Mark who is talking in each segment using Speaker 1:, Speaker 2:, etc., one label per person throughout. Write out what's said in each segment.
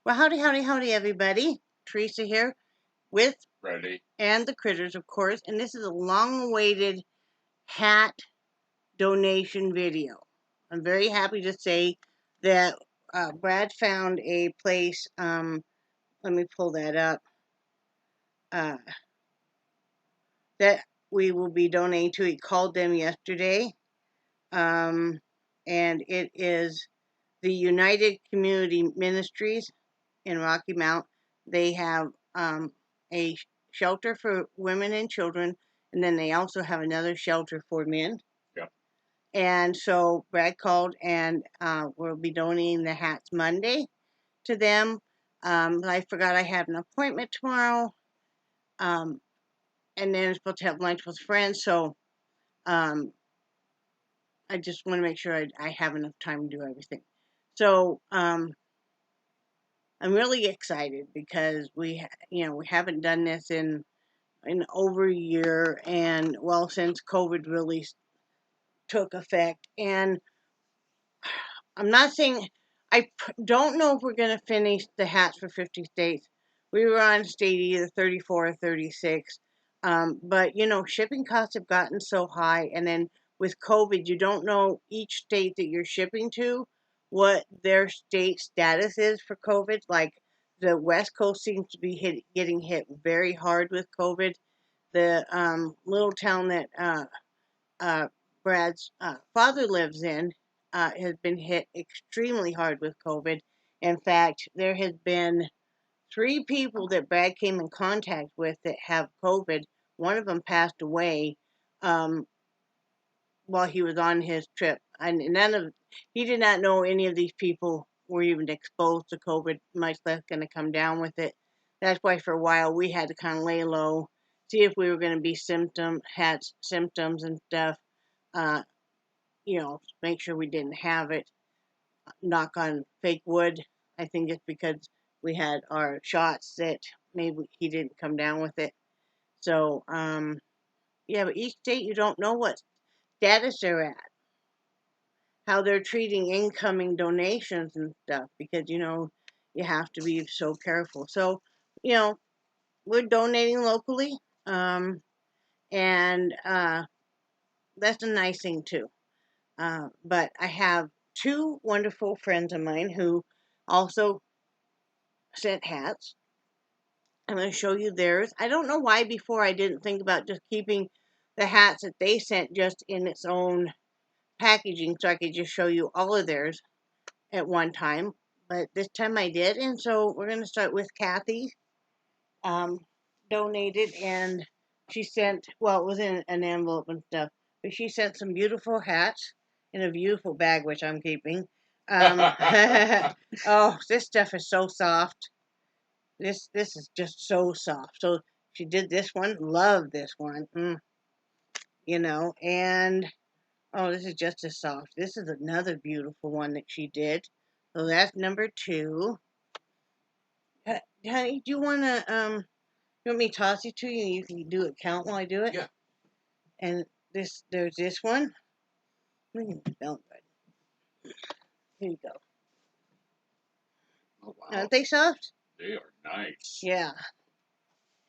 Speaker 1: Well, howdy, howdy, howdy, everybody. Teresa here with
Speaker 2: Ready?
Speaker 1: and the critters, of course. And this is a long-awaited hat donation video. I'm very happy to say that Brad found a place. Let me pull that up. Uh, that we will be donating to. He called them yesterday, um, and it is the United Community Ministries in Rocky Mount. They have a shelter for women and children, and then they also have another shelter for men.
Speaker 2: Yep.
Speaker 1: And so Brad called, and we'll be donating the hats Monday to them. I forgot I had an appointment tomorrow, and then I'm supposed to have lunch with friends. So um, I just want to make sure I have enough time to do everything. So I'm really excited because we haven't done this in over a year, and well, since COVID really took effect. And I'm not saying don't know if we're going to finish the hats for 50 states. We were on state either 34 or 36. But shipping costs have gotten so high, and then with COVID, you don't know each state that you're shipping to what their state status is for COVID. Like the West Coast seems to be getting hit very hard with COVID. The little town that uh, Brad's father lives in has been hit extremely hard with COVID. In fact, there has been 3 people that Brad came in contact with that have COVID. One of them passed away um, while he was on his trip, and he did not know any of these people were even exposed to COVID, much less going to come down with it. That's why for a while we had to kind of lay low, see if we were going to be had symptoms and stuff. Uh, make sure we didn't have it. Knock on fake wood. I think it's because we had our shots that maybe he didn't come down with it. So, yeah, but each state you don't know what status they're at, how they're treating incoming donations and stuff, because you have to be so careful. So, you know, we're donating locally, and that's a nice thing too. But I have 2 wonderful friends of mine who also sent hats. I'm going to show you theirs. I don't know why before I didn't think about just keeping the hats that they sent just in its own packaging so I could just show you all of theirs at one time. But this time I did. And so we're going to start with Kathy. Um, Donated, and she sent, well, it was in an envelope and stuff, but she sent some beautiful hats in a beautiful bag, which I'm keeping. Oh, this stuff is so soft. This is just so soft. So she did this one. Love this one. And oh, this is just as soft. This is another beautiful one that she did. So that's number 2. Honey, do you want me to toss it to you and you can do a count while I do it?
Speaker 2: Yeah.
Speaker 1: And there's this one. Belt button. Here you go.
Speaker 2: Oh, wow.
Speaker 1: Aren't they soft?
Speaker 2: They are nice.
Speaker 1: Yeah.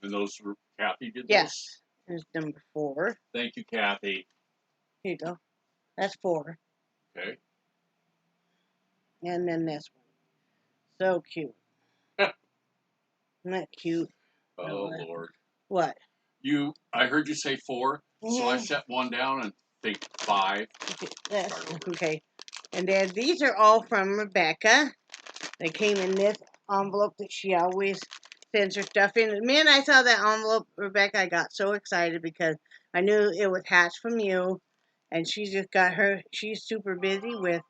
Speaker 2: And those were Kathy did those?
Speaker 1: Yes. There's number 4.
Speaker 2: Thank you, Kathy.
Speaker 1: Here you go. That's 4.
Speaker 2: Okay.
Speaker 1: And then this one. So cute. Isn't that cute?
Speaker 2: Oh, Lord.
Speaker 1: What?
Speaker 2: I heard you say 4, so I
Speaker 1: Mhm.
Speaker 2: set one down and think 5.
Speaker 1: Okay. And then these are all from Rebecca. They came in this envelope that she always sends her stuff in. The minute I saw that envelope, Rebecca, I got so excited because I knew it was hats from you, and she's just got she's super busy with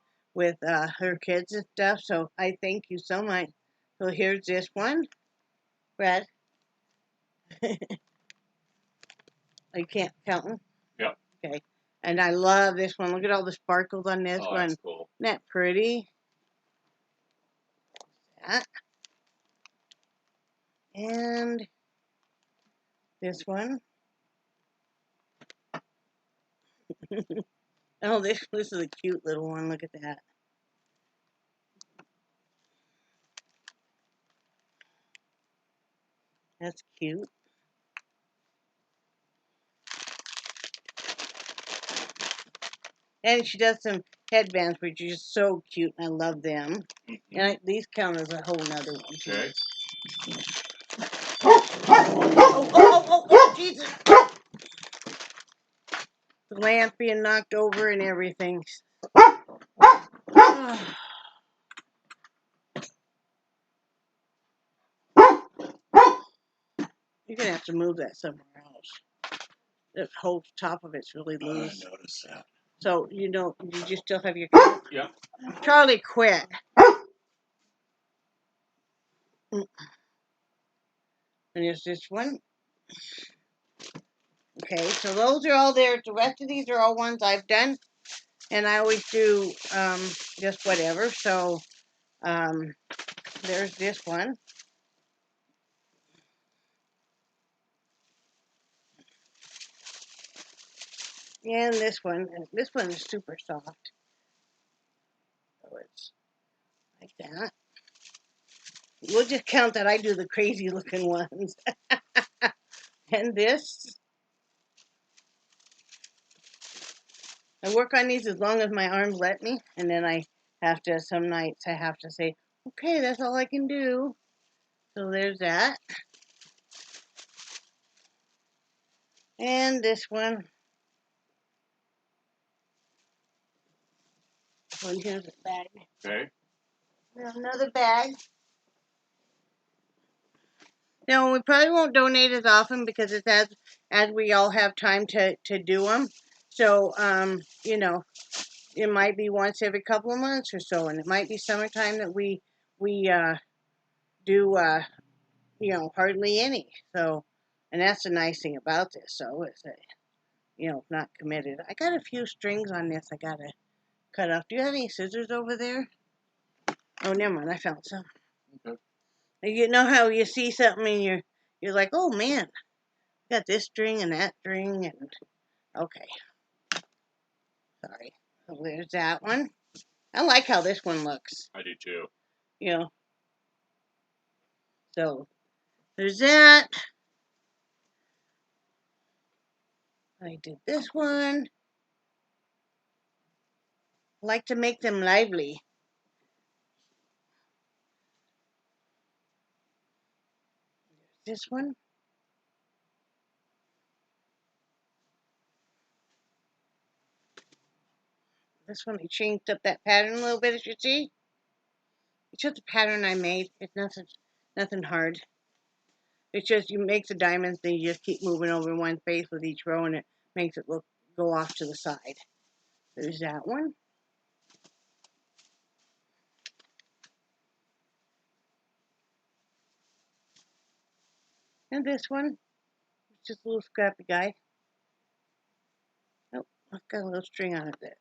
Speaker 1: her kids and stuff. So I thank you so much. So here's this one, Brad. You can't count them.
Speaker 2: Yep.
Speaker 1: Okay. And I love this one. Look at all the sparkles on this one.
Speaker 2: That's cool.
Speaker 1: Isn't that pretty? That. And this one. Oh, this is a cute little one. Look at that. That's cute. And she does some headbands, which are just so cute. I love them. And these count as a whole nother one, too.
Speaker 2: Okay.
Speaker 1: Oh, Jesus. The lamp being knocked over and everything. You're going to have to move that somewhere else. The whole top of it's really loose.
Speaker 2: I noticed that.
Speaker 1: So, you just still have your coat?
Speaker 2: Yep.
Speaker 1: Charlie, quit. And there's this one. Okay, so those are all there. The rest of these are all ones I've done. And I always do just whatever. So, there's this one. And this one. And this one is super soft. So it's like that. We'll just count that I do the crazy looking ones. And this. I work on these as long as my arms let me. And then I have to, some nights I have to say, okay, that's all I can do. So there's that. And this one. Well, here's a bag.
Speaker 2: Okay.
Speaker 1: Another bag. Now, we probably won't donate as often because it's as we all have time to do them. So, it might be once every couple of months or so, and it might be summertime that we do, hardly any. So, and that's the nice thing about this. So, it's, not committed. I got a few strings on this I got to cut off. Do you have any scissors over there? Oh, never mind. I found some.
Speaker 2: Okay.
Speaker 1: You know how you see something and you're like, oh, man. Got this string and that string and okay. Sorry. So there's that one. I like how this one looks.
Speaker 2: I do too.
Speaker 1: So there's that. I did this one. I like to make them lively. This one. This one I changed up that pattern a little bit, as you see. It's just a pattern I made. It's nothing hard. It's just you make the diamonds, then you just keep moving over one face with each row, and it makes it go off to the side. There's that one. And this one. It's just a little scrappy guy. Oh, I've got a little string on it there.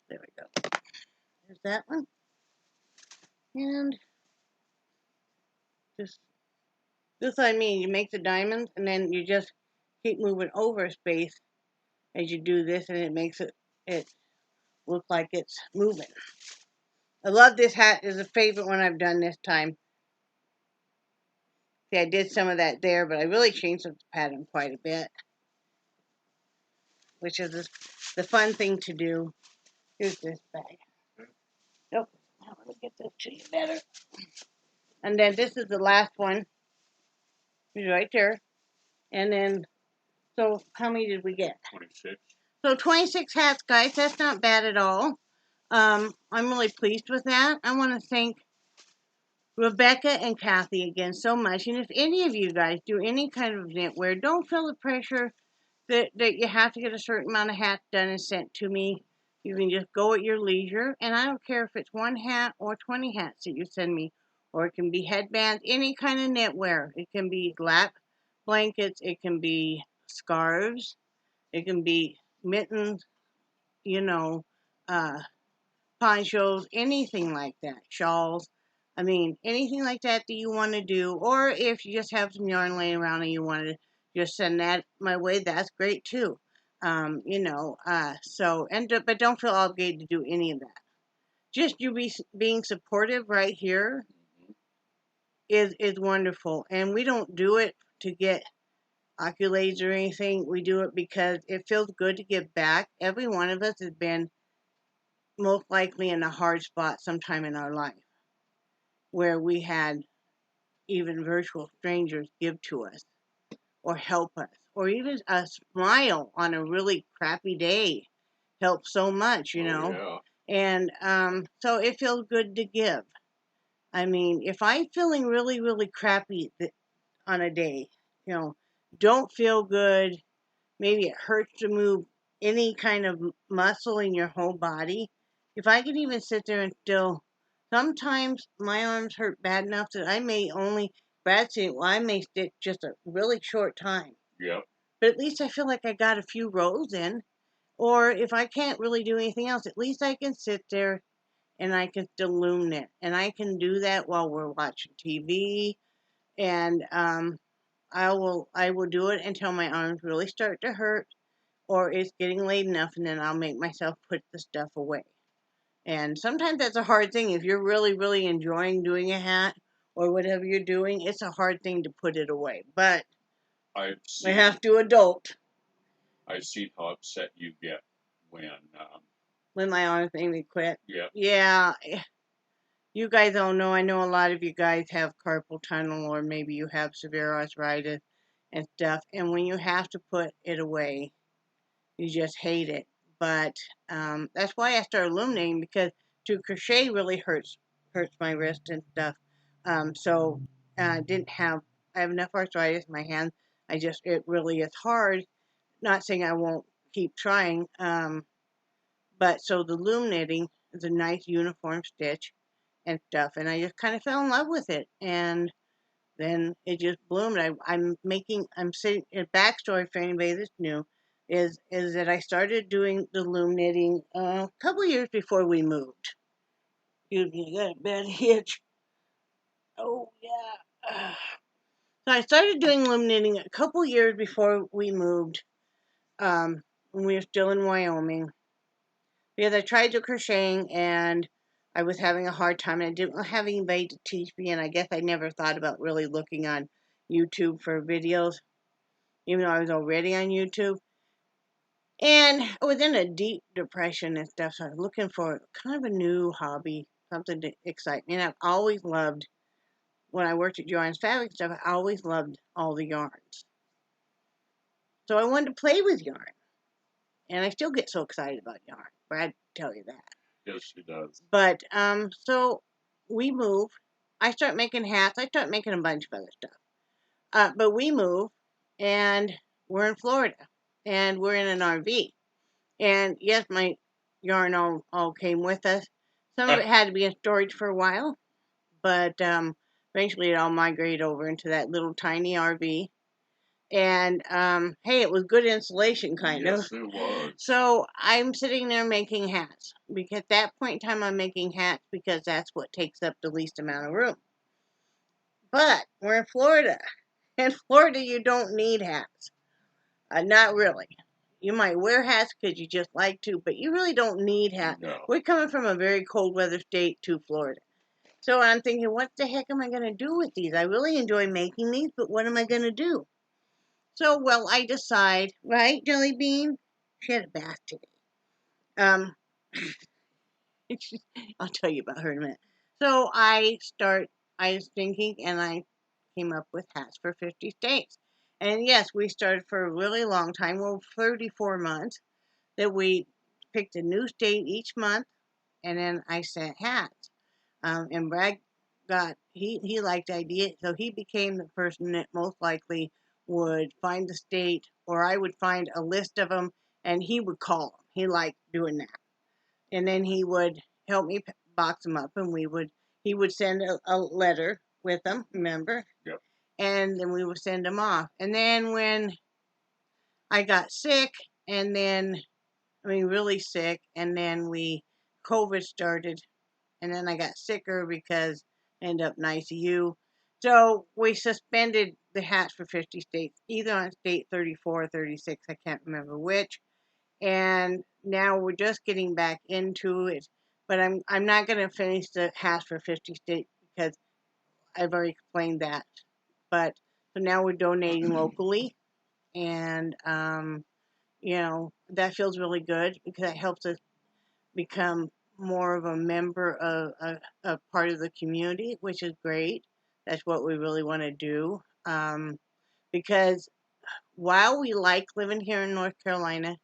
Speaker 1: There we go. There's that one. And this I mean, you make the diamonds and then you just keep moving over a space as you do this, and it makes it look like it's moving. I love this hat. Is a favorite one I've done this time. See, I did some of that there, but I really changed up the pattern quite a bit, which is the fun thing to do. Here's this bag. Nope. Now let me get this to you better. And then this is the last one. It's right there. And then, so how many did we get?
Speaker 2: 26.
Speaker 1: So 26 hats, guys. That's not bad at all. I'm really pleased with that. I want to thank Rebecca and Kathy again so much. And if any of you guys do any kind of knitwear, don't feel the pressure that you have to get a certain amount of hats done and sent to me. You can just go at your leisure. And I don't care if it's 1 hat or 20 hats that you send me. Or it can be headbands, any kind of knitwear. It can be lap blankets. It can be scarves. It can be mittens, uh, ponchos, anything like that, shawls. I mean, anything like that you want to do, or if you just have some yarn laying around and you want to just send that my way, that's great too. But don't feel obligated to do any of that. Just you being supportive right here is wonderful. And we don't do it to get accolades or anything. We do it because it feels good to give back. Every one of us has been most likely in a hard spot sometime in our life where we had even virtual strangers give to us or help us, or even a smile on a really crappy day helps so much, you know.
Speaker 2: Yeah.
Speaker 1: And so it feels good to give. I mean, if I'm feeling really, really crappy on a day, you know, don't feel good, maybe it hurts to move any kind of muscle in your whole body. If I could even sit there and still, sometimes my arms hurt bad enough that I may only, Brad said, well, I may stick just a really short time.
Speaker 2: Yep.
Speaker 1: But at least I feel like I got a few rows in. Or if I can't really do anything else, at least I can sit there and I can still illuminate. And I can do that while we're watching TV. And I will do it until my arms really start to hurt or it's getting late enough, and then I'll make myself put the stuff away. And sometimes that's a hard thing. If you're really, really enjoying doing a hat or whatever you're doing, it's a hard thing to put it away. But
Speaker 2: I've
Speaker 1: I
Speaker 2: seen.
Speaker 1: have to adult
Speaker 2: I've seen how upset you get when.
Speaker 1: when my arms make me quit.
Speaker 2: Yeah.
Speaker 1: Yeah, you guys don't know. I know a lot of you guys have carpal tunnel or maybe you have severe arthritis and stuff. And when you have to put it away, you just hate it. But that's why I started illuminating because to crochet really hurts my wrist and stuff. So I didn't have I have enough arthritis in my hand. It really is hard. Not saying I won't keep trying. But so the loom knitting is a nice uniform stitch and stuff, and I just kind of fell in love with it, and then it just bloomed. I'm sitting. A backstory for anybody that's new is that I started doing the loom knitting a couple years before we moved. Excuse me, I got a bad itch. Oh yeah. So I started doing loom knitting a couple years before we moved. When we were still in Wyoming, because I tried to crocheting and I was having a hard time and I didn't have anybody to teach me, and I guess I never thought about really looking on YouTube for videos, even though I was already on YouTube. And I was in a deep depression and stuff, so I was looking for kind of a new hobby, something to excite me. And I've always loved, when I worked at Yarns Fabric stuff, I always loved all the yarns. So I wanted to play with yarn. And I still get so excited about yarn. Brad tell you that.
Speaker 2: Yes, she does.
Speaker 1: But so we move. I start making hats. I start making a bunch of other stuff. But we move, and we're in Florida, and we're in an RV. And yes, my yarn all came with us. Some of it had to be in storage for a while, but eventually it all migrated over into that little tiny RV. And hey, it was good insulation, kind of.
Speaker 2: Yes, it was.
Speaker 1: So I'm sitting there making hats. Because at that point in time, I'm making hats because that's what takes up the least amount of room. But we're in Florida. In Florida, you don't need hats. Not really. You might wear hats because you just like to, but you really don't need hats.
Speaker 2: No.
Speaker 1: We're coming from a very cold weather state to Florida. So I'm thinking, what the heck am I going to do with these? I really enjoy making these, but what am I going to do? So, well, I decide, right, Jelly Bean? She had a bath today. Um, I'll tell you about her in a minute. So I was thinking, and I came up with hats for 50 states. And yes, we started for a really long time, well, 34 months, that we picked a new state each month, and then I sent hats. And Brad he liked the idea, so he became the person that most likely would find the state, or I would find a list of them, and he would call them. He liked doing that. And then he would help me box them up, and he would send a letter with them, remember?
Speaker 2: Yep.
Speaker 1: And then we would send them off. And then when I got sick, and then, I mean, really sick, and then COVID started, and then I got sicker because I ended up in ICU. So we suspended the hats for 50 states, either on state 34 or 36, I can't remember which. And now we're just getting back into it. But I'm not going to finish the hats for 50 states because I've already explained that. But so now we're donating locally, and that feels really good because that helps us become more of a member of a part of the community, which is great. That's what we really want to do. Because while we like living here in North Carolina,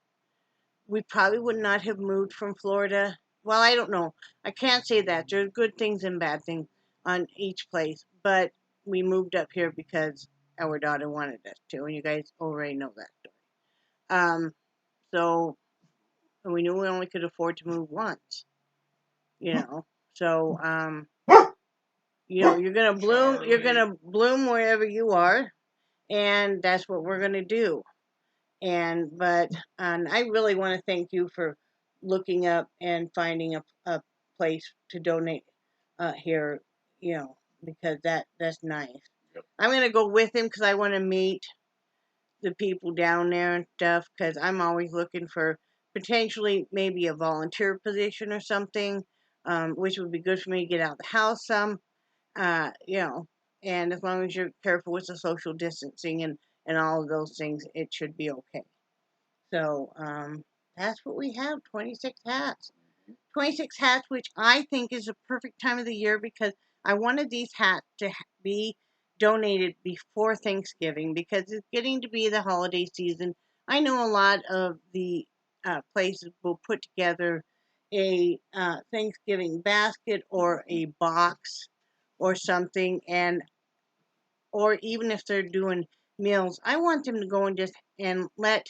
Speaker 1: we probably would not have moved from Florida. Well, I don't know. I can't say that. There's good things and bad things on each place, but we moved up here because our daughter wanted us to, and you guys already know that story. So we knew we only could afford to move once, you know. So you're gonna bloom. You're gonna bloom wherever you are, and that's what we're gonna do. And I really want to thank you for looking up and finding a place to donate here, because that's nice.
Speaker 2: Yep.
Speaker 1: I'm gonna go with him because I want to meet the people down there and stuff because I'm always looking for potentially maybe a volunteer position or something, which would be good for me to get out of the house some, uh, you know, and as long as you're careful with the social distancing and all of those things, it should be okay. So that's what we have, 26 hats. 26 hats, which I think is a perfect time of the year because I wanted these hats to be donated before Thanksgiving because it's getting to be the holiday season. I know a lot of the places will put together a Thanksgiving basket or a box or something, and or even if they're doing meals, I want them to go and just and let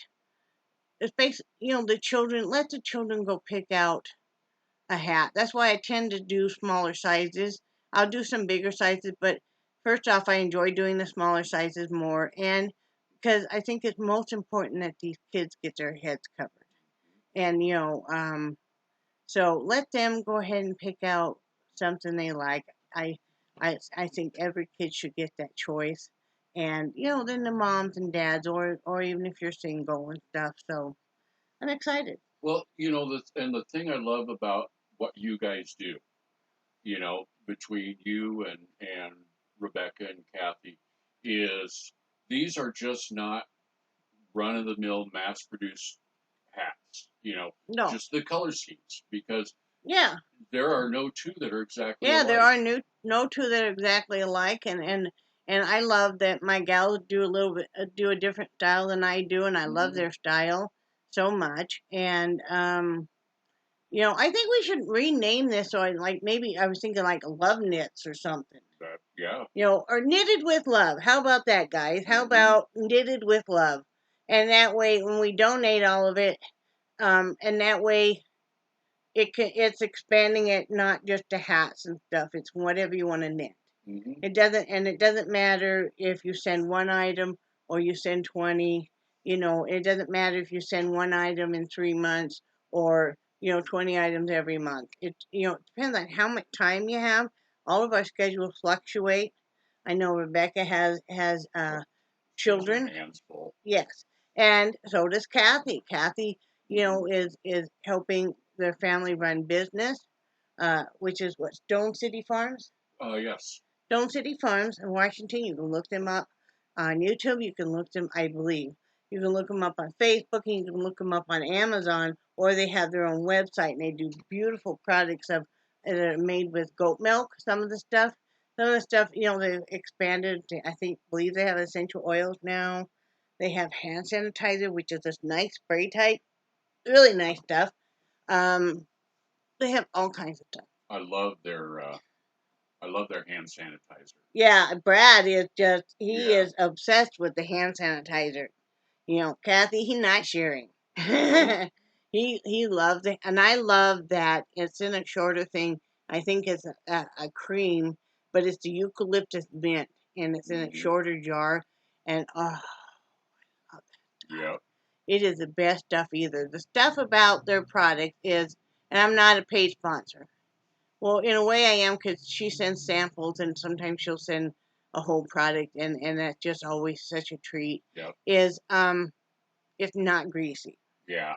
Speaker 1: it's basically, the children, let the children go pick out a hat. That's why I tend to do smaller sizes. I'll do some bigger sizes, but first off, I enjoy doing the smaller sizes more, and because I think it's most important that these kids get their heads covered. And, so let them go ahead and pick out something they like. I, I think every kid should get that choice. And, then the moms and dads, or even if you're single and stuff. So, I'm excited.
Speaker 2: Well, and the thing I love about what you guys do, between you and Rebecca and Kathy, is these are just not run of the mill mass produced hats.
Speaker 1: No.
Speaker 2: Just the color schemes because
Speaker 1: Yeah.
Speaker 2: there are no two that are exactly
Speaker 1: Yeah,
Speaker 2: alike.
Speaker 1: there are no two that are exactly alike, and I love that my gals do a different style than I do, and I love their style so much. And I think we should rename this, or like maybe I was thinking like love knits or something.
Speaker 2: Yeah.
Speaker 1: Or knitted with love. How about that, guys? How about knitted with love? And that way, when we donate all of it, and that way it's expanding it not just to hats and stuff. It's whatever you want to knit. It doesn't matter if you send one item or you send 20. It doesn't matter if you send one item in 3 months or 20 items every month. It depends on how much time you have. All of our schedules fluctuate. I know Rebecca has children.
Speaker 2: Hands full.
Speaker 1: Yes, and so does Kathy. Kathy, is helping their family run business, which is what, Stone City Farms.
Speaker 2: Yes.
Speaker 1: Stone City Farms in Washington. You can look them up on YouTube. You can look them, I believe. You can look them up on Facebook, and you can look them up on Amazon, or they have their own website, and they do beautiful products that are made with goat milk. Some of the stuff, they've expanded. Believe they have essential oils now. They have hand sanitizer, which is this nice spray type, really nice stuff. They have all kinds of stuff.
Speaker 2: I love their hand sanitizer.
Speaker 1: Yeah, Brad is he is obsessed with the hand sanitizer. Kathy, he's not sharing. He loves it, and I love that it's in a shorter thing. I think it's a cream, but it's the eucalyptus mint, and it's in a shorter jar, and
Speaker 2: yeah,
Speaker 1: it is the best stuff either. The stuff about their product is, and I'm not a paid sponsor. Well, in a way, I am because she sends samples, and sometimes she'll send a whole product, and that's just always such a treat.
Speaker 2: Yep.
Speaker 1: It's not greasy.
Speaker 2: Yeah.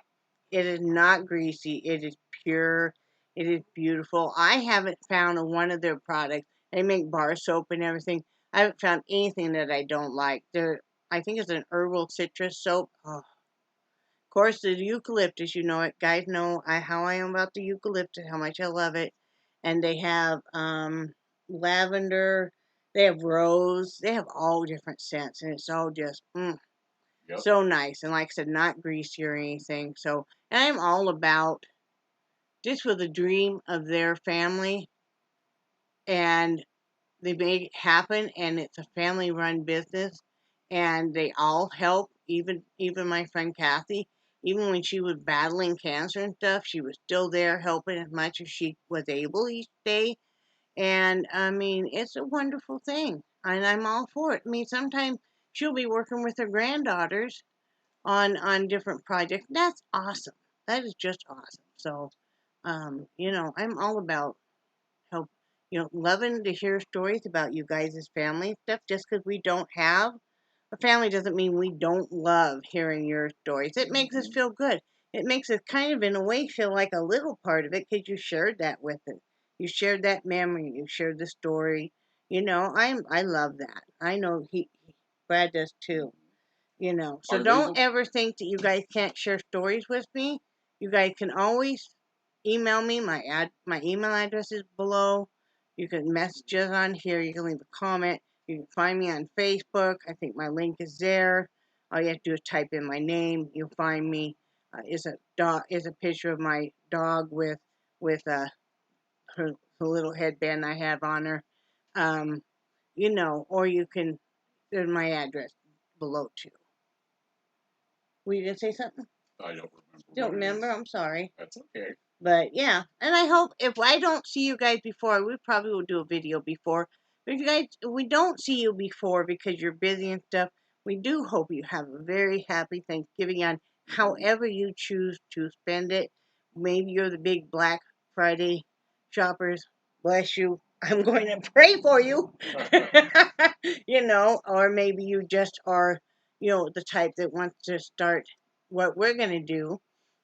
Speaker 1: It is not greasy. It is pure. It is beautiful. I haven't found one of their products They make bar soap and everything. I haven't found anything that I don't like. I think it's an herbal citrus soap. Oh, of course, the eucalyptus, you know it. Guys know how I am about the eucalyptus, how much I love it. And they have lavender. They have rose. They have all different scents, and it's all just
Speaker 2: Yep.
Speaker 1: so nice. And like I said, not greasy or anything. So, and I'm all about this was a dream of their family, and they make it happen, and it's a family run business, and they all help, even my friend Kathy. Even when she was battling cancer and stuff, she was still there helping as much as she was able each day. And I mean, it's a wonderful thing, and I'm all for it. I mean, sometimes she'll be working with her granddaughters on different projects. That's awesome. That is just awesome. So, I'm all about help, loving to hear stories about you guys' family stuff. Just because we don't have a family doesn't mean we don't love hearing your stories. It makes us feel good. It makes us kind of, in a way, feel like a little part of it because you shared that with us. You shared that memory. You shared the story. I love that. I know Brad does too. So
Speaker 2: Are they
Speaker 1: don't
Speaker 2: the?
Speaker 1: ever think that you guys can't share stories with me. You guys can always email me. My email address is below. You can message us on here. You can leave a comment. You can find me on Facebook. I think my link is there. All you have to do is type in my name. You'll find me. Is a picture of my dog with her little headband I have on her. Um, or you can. There's my address below too. Were you gonna say something?
Speaker 2: I don't remember.
Speaker 1: Don't remember? I'm sorry.
Speaker 2: That's okay.
Speaker 1: But yeah, and I hope if I don't see you guys before, we probably will do a video before. But if we don't see you before because you're busy and stuff, we do hope you have a very happy Thanksgiving on however you choose to spend it. Maybe you're the big Black Friday shoppers. Bless you. I'm going to pray for you. Or maybe you just are, the type that wants to start what we're going to do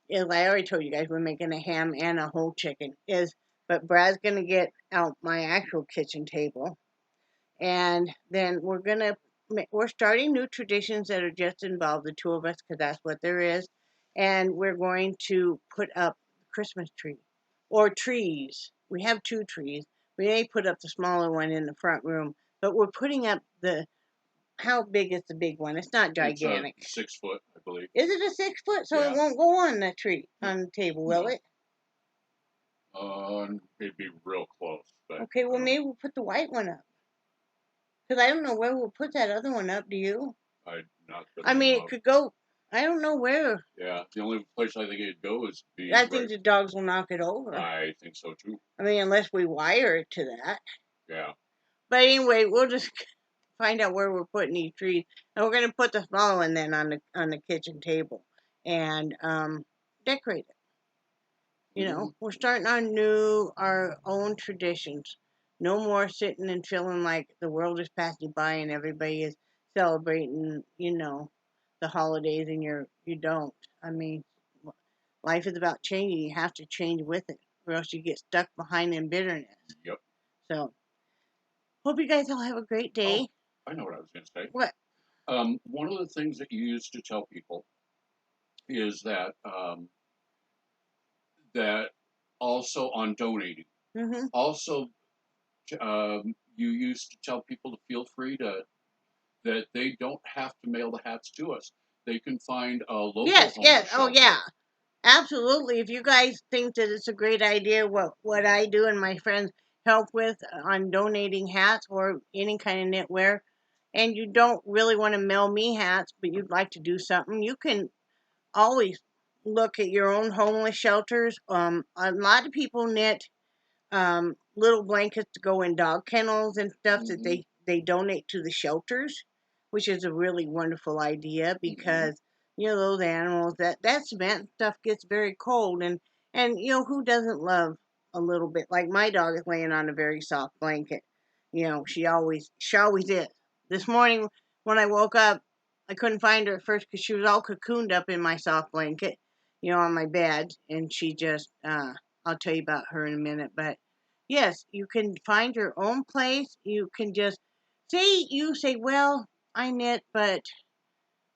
Speaker 1: is I already told you guys we're making a ham and a whole chicken. But Brad's gonna get out my actual kitchen table, and then we're starting new traditions that are just involve the two of us because that's what there is, and we're going to put up the Christmas tree or trees. We have two trees. We may put up the smaller one in the front room, but we're putting up the how big is the big one? It's not gigantic.
Speaker 2: It's 6 foot, I believe.
Speaker 1: Is it a 6 foot? So
Speaker 2: Yeah.
Speaker 1: it won't go on the tree on the table, will
Speaker 2: No.
Speaker 1: it?
Speaker 2: It'd be real close, but
Speaker 1: Okay, well maybe we'll put the white one up. Because I don't know where we'll put that other one up. Do you?
Speaker 2: Not that
Speaker 1: I mean,
Speaker 2: know
Speaker 1: it
Speaker 2: of.
Speaker 1: could go. I don't know where.
Speaker 2: Yeah, the only place I think it'd go is be.
Speaker 1: I think the dogs will knock it over.
Speaker 2: I think so too.
Speaker 1: I mean, unless we wire it to that.
Speaker 2: Yeah.
Speaker 1: But anyway, we'll just find out where we're putting these trees, and we're gonna put the small one then on the kitchen table and decorate it. We're starting our own traditions. No more sitting and feeling like the world is passing by and everybody is celebrating, the holidays and you don't. I mean, life is about changing. You have to change with it, or else you get stuck behind in bitterness.
Speaker 2: Yep.
Speaker 1: So, hope you guys all have a great day.
Speaker 2: Oh, I know what I was going to say.
Speaker 1: What?
Speaker 2: One of the things that you used to tell people is that also on donating.
Speaker 1: Mm-hmm.
Speaker 2: Also, you used to tell people to feel free that they don't have to mail the hats to us. They can find a local
Speaker 1: Yes, yes. Oh,
Speaker 2: shelter.
Speaker 1: yeah. Absolutely. If you guys think that it's a great idea, what I do and my friends help with on donating hats or any kind of knitwear, and you don't really want to mail me hats, but you'd like to do something, you can always look at your own homeless shelters. A lot of people knit little blankets to go in dog kennels and stuff that they donate to the shelters, which is a really wonderful idea because those animals that cement stuff gets very cold and who doesn't love a little bit like my dog is laying on a very soft blanket. She always is. This morning when I woke up, I couldn't find her at first because she was all cocooned up in my soft blanket, on my bed, and she just I'll tell you about her in a minute, but Yes, you can find your own place. You can just say, well, I knit, but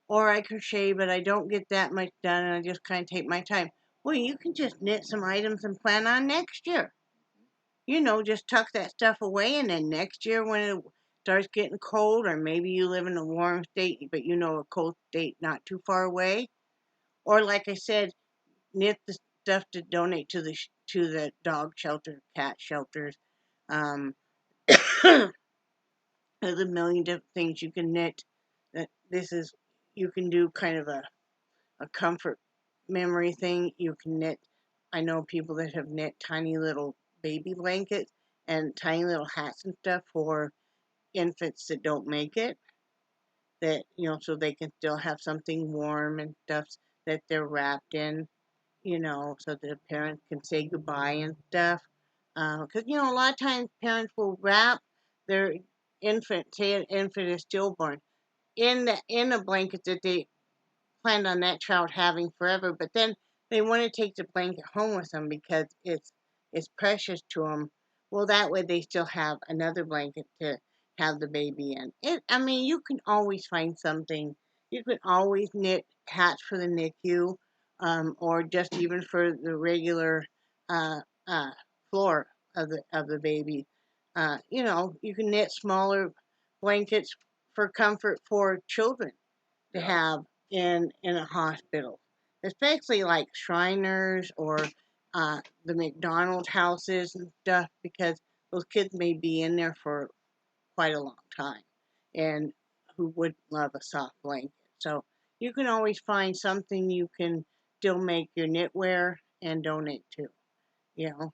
Speaker 1: or I crochet, but I don't get that much done, and I just kind of take my time. Well, you can just knit some items and plan on next year. Just tuck that stuff away, and then next year when it starts getting cold, or maybe you live in a warm state, but a cold state not too far away, or like I said, knit the stuff to donate to the dog shelter, cat shelters. Um, there's a million different things you can knit. That this is you can do kind of a comfort memory thing. You can knit. I know people that have knit tiny little baby blankets and tiny little hats and stuff for infants that don't make it. That so they can still have something warm and stuff that they're wrapped in. So that the parents can say goodbye and stuff. Because a lot of times parents will wrap their infant, say an infant is stillborn, in a blanket that they planned on that child having forever, but then they want to take the blanket home with them because it's precious to them. Well, that way they still have another blanket to have the baby in. I mean, you can always find something. You can always knit hats for the NICU, or just even for the regular uh, uh, floor of the baby. You can knit smaller blankets for comfort for children to
Speaker 2: Yeah.
Speaker 1: have in a hospital, especially like Shriners or the McDonald houses and stuff, because those kids may be in there for quite a long time, and who would love a soft blanket. So you can always find something you can still make your knitwear and donate to. You know,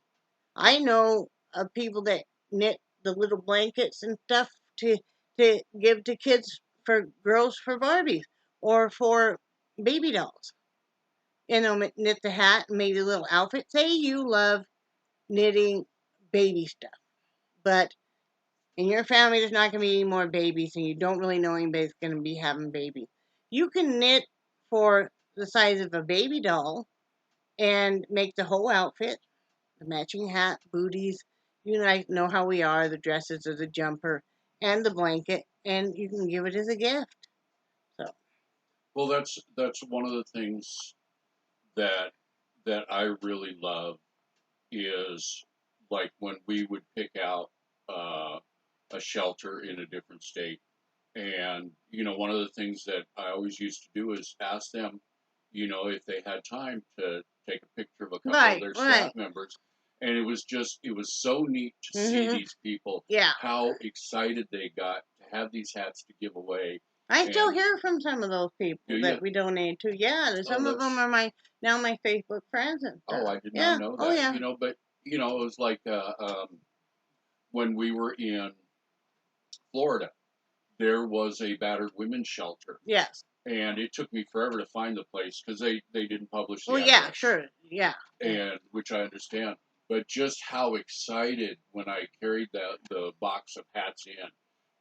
Speaker 1: I know of people that knit the little blankets and stuff to give to kids for girls for Barbies or for baby dolls. Knit the hat and made a little outfit. Say you love knitting baby stuff, but in your family there's not going to be any more babies, and you don't really know anybody's going to be having babies. You can knit for the size of a baby doll and make the whole outfit, the matching hat, booties. You guys know how we are, the dresses or the jumper and the blanket, and you can give it as a gift. So,
Speaker 2: Well, that's one of the things that I really love is like when we would pick out uh, a shelter in a different state. And, one of the things that I always used to do is ask them, if they had time to take a picture of a couple of
Speaker 1: right,
Speaker 2: their staff
Speaker 1: right.
Speaker 2: members. And it was so neat to see
Speaker 1: Mm-hmm.
Speaker 2: these people,
Speaker 1: Yeah.
Speaker 2: how excited they got to have these hats to give away.
Speaker 1: I still
Speaker 2: And
Speaker 1: hear from some of those
Speaker 2: do
Speaker 1: people
Speaker 2: you?
Speaker 1: that we donate to. Yeah,
Speaker 2: Oh,
Speaker 1: some of them are my Facebook friends and
Speaker 2: oh,
Speaker 1: stuff.
Speaker 2: I did not
Speaker 1: Yeah.
Speaker 2: know
Speaker 1: Oh
Speaker 2: that,
Speaker 1: yeah.
Speaker 2: but, it was like when we were in Florida, there was a battered women's shelter,
Speaker 1: Yes.
Speaker 2: and it took me forever to find the place because they didn't publish
Speaker 1: Well,
Speaker 2: the
Speaker 1: yeah.
Speaker 2: address,
Speaker 1: Sure. Yeah. Yeah.
Speaker 2: and which I understand. But just how excited when I carried the box of hats in,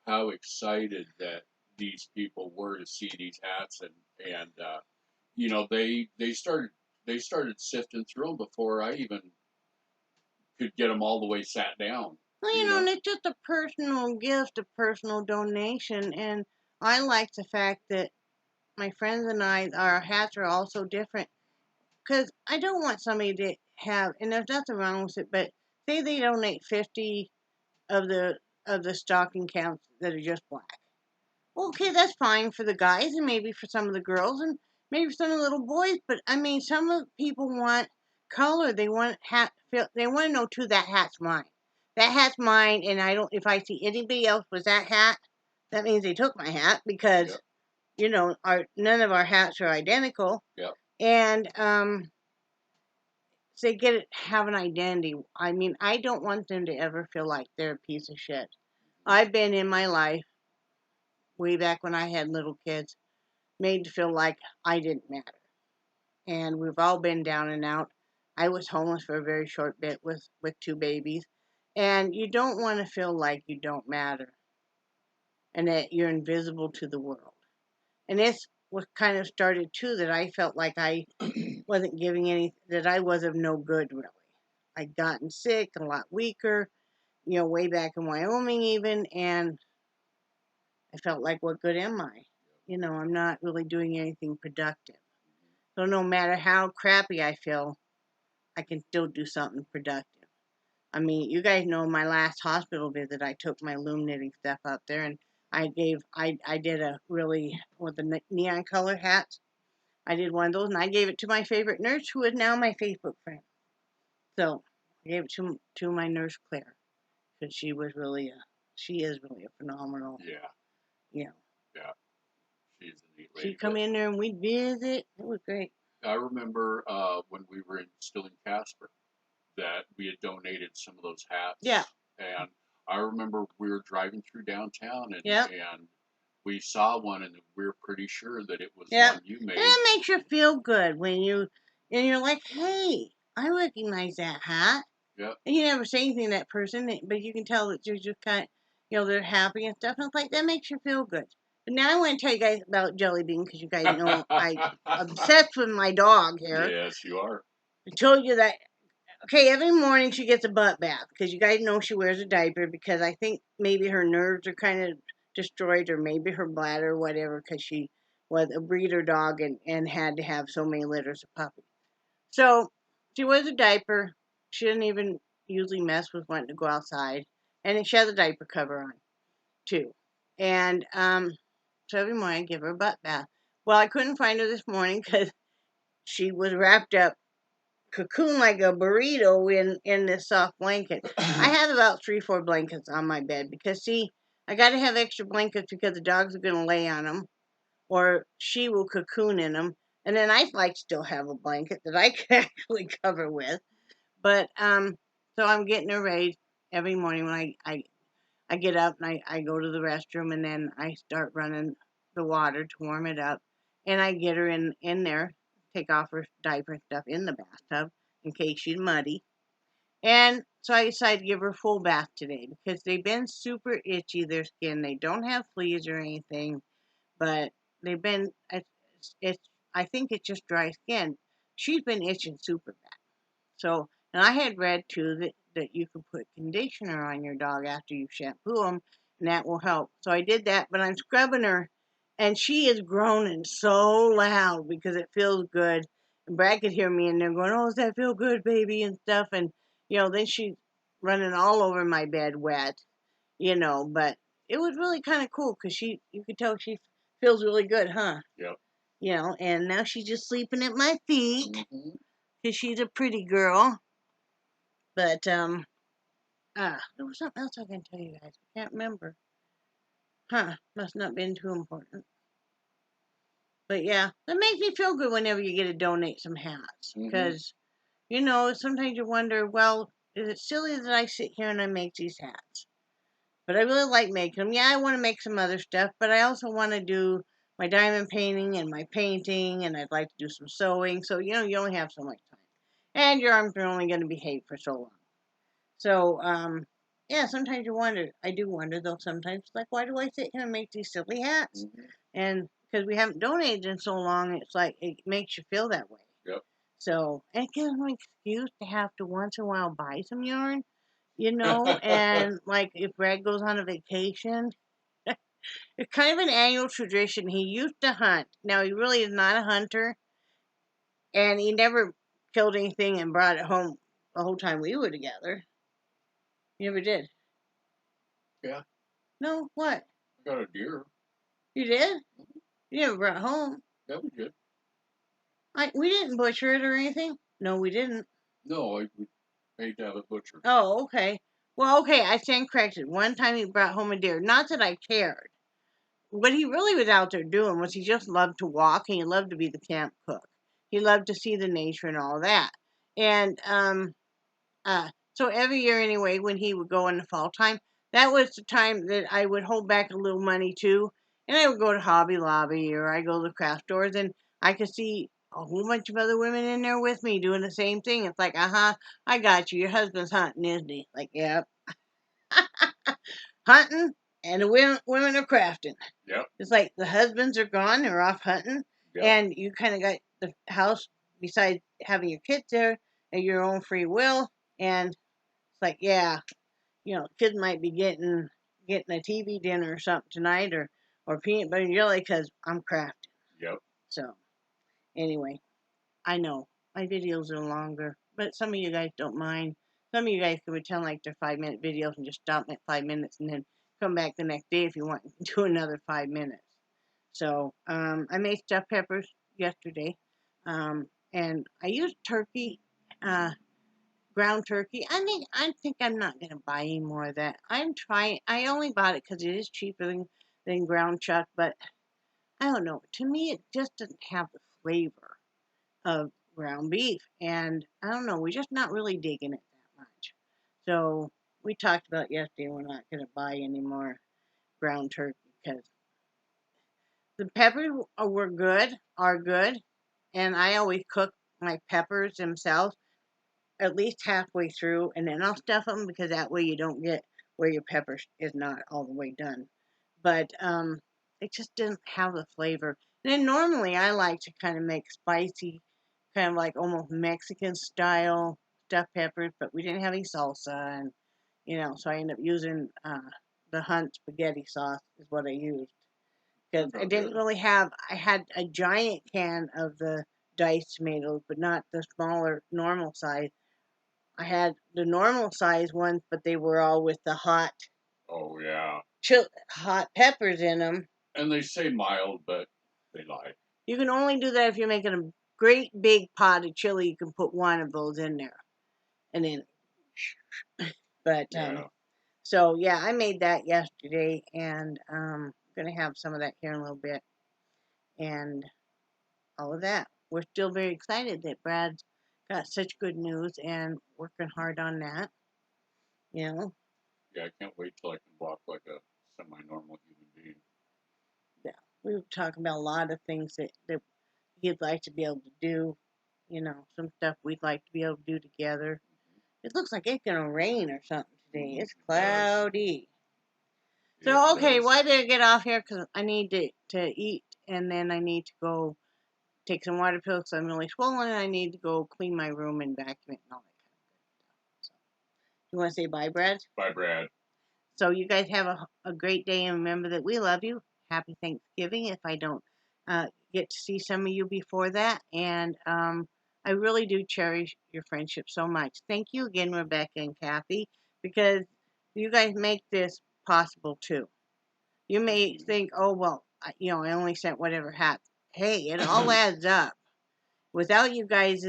Speaker 2: how excited that these people were to see these hats, and they started sifting through them before I even could get them all the way sat down.
Speaker 1: Well,
Speaker 2: You know,
Speaker 1: and it's just a personal gift, a personal donation, and I like the fact that my friends and I, our hats are all so different. Because I don't want somebody to have, and there's nothing wrong with it, but say they donate 50 of the stocking counts that are just black. Okay, that's fine for the guys and maybe for some of the girls and maybe for some of the little boys. But I mean, some of people want color. They want hat. They want to know too. That hat's mine. That hat's mine, and I don't. If I see anybody else with that hat, that means they took my hat because
Speaker 2: yep,
Speaker 1: our none of our hats are identical,
Speaker 2: yep.
Speaker 1: and so they have an identity. I mean, I don't want them to ever feel like they're a piece of shit. I've been in my life way back when I had little kids made to feel like I didn't matter. And we've all been down and out. I was homeless for a very short bit with two babies. And you don't want to feel like you don't matter and that you're invisible to the world. And this was kind of started too that I felt like I wasn't giving that I was of no good really. I'd gotten sick, a lot weaker, way back in Wyoming even, and I felt like, what good am I? I'm not really doing anything productive. So no matter how crappy I feel, I can still do something productive. I mean, you guys know my last hospital visit, I took my loom knitting stuff up there, and I did a really, with the neon color hats, I did one of those, and I gave it to my favorite nurse, who is now my Facebook friend. So I gave it to my nurse Claire, because she is really a phenomenal,
Speaker 2: Yeah,
Speaker 1: you know.
Speaker 2: yeah, she's a neat lady.
Speaker 1: She'd come in there and we'd visit. It was great.
Speaker 2: I remember when we were still in Casper that we had donated some of those hats.
Speaker 1: Yeah.
Speaker 2: And I remember we were driving through downtown
Speaker 1: Yep.
Speaker 2: and we saw one and we were pretty sure that it was
Speaker 1: Yep.
Speaker 2: one you made.
Speaker 1: And it makes you feel good and you're like, hey, I recognize that hat.
Speaker 2: Yep.
Speaker 1: And you never say anything to that person, but you can tell that you're just kind of, they're happy and stuff. And it's like, that makes you feel good. But now I want to tell you guys about Jelly Bean, because you guys know I'm obsessed with my dog here.
Speaker 2: Yes, you are.
Speaker 1: I told you that. Okay, every morning she gets a butt bath, because you guys know she wears a diaper, because I think maybe her nerves are kind of destroyed, or maybe her bladder or whatever, because she was a breeder dog and had to have so many litters of puppies. So she wears a diaper. She doesn't even usually mess with wanting to go outside. And she has a diaper cover on, too. And so every morning I give her a butt bath. Well, I couldn't find her this morning because she was wrapped up cocoon like a burrito in this soft blanket. I have about 3-4 blankets on my bed, because see, I got to have extra blankets because the dogs are going to lay on them, or she will cocoon in them, and then I'd like to still have a blanket that I can actually cover with. But so I'm getting her ready every morning when I get up and I go to the restroom, and then I start running the water to warm it up, and I get her in there, take off her diaper and stuff in the bathtub in case she's muddy. And so I decided to give her a full bath today, because they've been super itchy, their skin. They don't have fleas or anything, but they've been, I think it's just dry skin. She's been itching super bad. So, and I had read too that you can put conditioner on your dog after you shampoo them, and that will help. So I did that, but I'm scrubbing her, and she is groaning so loud because it feels good. And Brad could hear me in there going, "Oh, does that feel good, baby?" and stuff. And then she's running all over my bed wet, But it was really kind of cool, because you could tell she feels really good, huh?
Speaker 2: Yep.
Speaker 1: And now she's just sleeping at my feet,
Speaker 2: Mm-hmm.
Speaker 1: because she's a pretty girl. But there was something else I can tell you guys. I can't remember. Must not been too important. But yeah, that makes me feel good whenever you get to donate some hats, because sometimes you wonder, well, is it silly that I sit here and I make these hats? But I really like making them. Yeah, I want to make some other stuff, but I also want to do my diamond painting and my painting, and I'd like to do some sewing. So you only have so much time, and your arms are only going to behave for so long. So, yeah, sometimes you wonder. I do wonder, though, sometimes, like, why do I sit here and make these silly hats?
Speaker 2: Mm-hmm.
Speaker 1: And because we haven't donated in so long, it's like, it makes you feel that way.
Speaker 2: Yep.
Speaker 1: So, and it gives me an excuse to have to once in a while buy some yarn, and, like, if Brad goes on a vacation, it's kind of an annual tradition. He used to hunt. Now, he really is not a hunter, and he never killed anything and brought it home the whole time we were together. You never did.
Speaker 2: Yeah.
Speaker 1: No, what?
Speaker 2: I got a deer.
Speaker 1: You did? You never brought it home.
Speaker 2: Yeah, we did.
Speaker 1: We didn't butcher it or anything. No, we didn't.
Speaker 2: No, we paid to have it butchered.
Speaker 1: Oh, okay. Well, okay, I stand corrected. One time he brought home a deer. Not that I cared. What he really was out there doing was he just loved to walk, and he loved to be the camp cook. He loved to see the nature and all that. And so every year anyway, when he would go in the fall time, that was the time that I would hold back a little money too. And I would go to Hobby Lobby, or I go to craft stores, and I could see a whole bunch of other women in there with me doing the same thing. It's like, I got you. Your husband's hunting, isn't he? Like, yep. Hunting, and the women are crafting.
Speaker 2: Yep.
Speaker 1: It's like the husbands are gone, they're off hunting,
Speaker 2: Yep.
Speaker 1: and you kind of got the house, besides having your kids there, at your own free will, And it's like, yeah, kids might be getting a TV dinner or something tonight, or peanut butter and jelly because I'm crafting.
Speaker 2: Yep.
Speaker 1: So anyway, I know my videos are longer, but some of you guys don't mind. Some of you guys can pretend like they're 5-minute videos and just stop at 5 minutes and then come back the next day if you want to do another 5 minutes. So I made stuffed peppers yesterday, and I used turkey, ground turkey. I think I'm not gonna buy any more of that. I'm trying. I only bought it because it is cheaper than ground chuck, but I don't know. To me, it just doesn't have the flavor of ground beef, and I don't know. We're just not really digging it that much. So we talked about yesterday. We're not gonna buy any more ground turkey because the peppers are good, and I always cook my peppers themselves at least halfway through, and then I'll stuff them because that way you don't get where your pepper is not all the way done. But it just doesn't have the flavor. And then normally I like to kind of make spicy, kind of like almost Mexican style stuffed peppers, but we didn't have any salsa, and so I ended up using the Hunt spaghetti sauce is what I used because I didn't really have. I had a giant can of the diced tomatoes, but not the smaller normal size. I had the normal size ones, but they were all with the hot
Speaker 2: Oh yeah.
Speaker 1: hot peppers in them.
Speaker 2: And they say mild, but they lie.
Speaker 1: You can only do that if you're making a great big pot of chili. You can put one of those in there, and then. But
Speaker 2: Yeah.
Speaker 1: so yeah, I made that yesterday, and I'm gonna have some of that here in a little bit, and all of that. We're still very excited that Brad's got such good news and working hard on that. You know,
Speaker 2: Yeah, I can't wait till I can walk like a semi-normal human being.
Speaker 1: yeah, we were talking about a lot of things that he'd like to be able to do. Some stuff we'd like to be able to do together. It looks like it's gonna rain or something today. It's
Speaker 2: It does.
Speaker 1: cloudy.
Speaker 2: It
Speaker 1: So okay,
Speaker 2: does.
Speaker 1: well I better get off here because I need to eat, and then I need to go take some water pills. So I'm really swollen, and I need to go clean my room and vacuum it and all that kind of stuff. So, you want to say bye, Brad?
Speaker 2: Bye, Brad.
Speaker 1: So you guys have a great day, and remember that we love you. Happy Thanksgiving if I don't get to see some of you before that. And I really do cherish your friendship so much. Thank you again, Rebecca and Kathy, because you guys make this possible too. You may think, oh, well, I only sent whatever hats. Hey, it all adds up. Without you guys'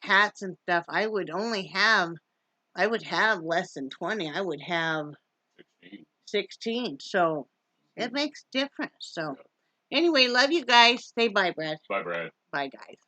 Speaker 1: hats and stuff, I would have less than 20. I would have
Speaker 2: 16.
Speaker 1: 16. So it
Speaker 2: Mhm.
Speaker 1: makes difference. So
Speaker 2: Yeah.
Speaker 1: anyway, love you guys. Say bye, Brad.
Speaker 2: Bye, Brad.
Speaker 1: Bye, guys.